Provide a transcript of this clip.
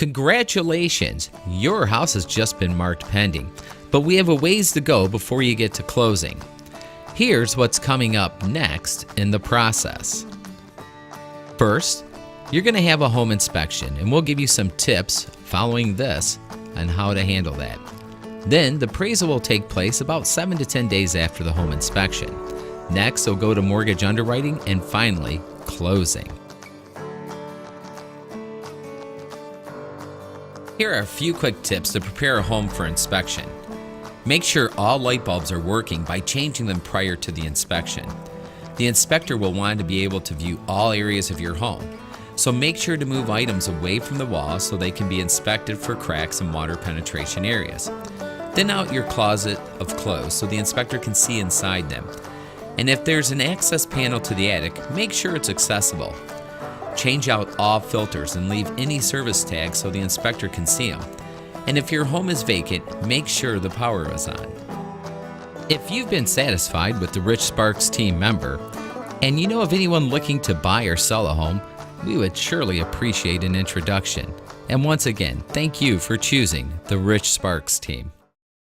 Congratulations! Your house has just been marked pending, but we have a ways to go before you get to closing. Here's what's coming up next in the process. First, you're going to have a home inspection, and we'll give you some tips following this on how to handle that. Then, the appraisal will take place about 7 to 10 days after the home inspection. Next, we'll go to mortgage underwriting, and finally, closing. Here are a few quick tips to prepare a home for inspection. Make sure all light bulbs are working by changing them prior to the inspection. The inspector will want to be able to view all areas of your home, so make sure to move items away from the walls so they can be inspected for cracks and water penetration areas. Thin out your closet of clothes so the inspector can see inside them. And if there's an access panel to the attic, make sure it's accessible. Change out all filters and leave any service tags so the inspector can see them. And if your home is vacant, make sure the power is on. If you've been satisfied with the Rich Sparks team member, and you know of anyone looking to buy or sell a home, we would surely appreciate an introduction. And once again, thank you for choosing the Rich Sparks team.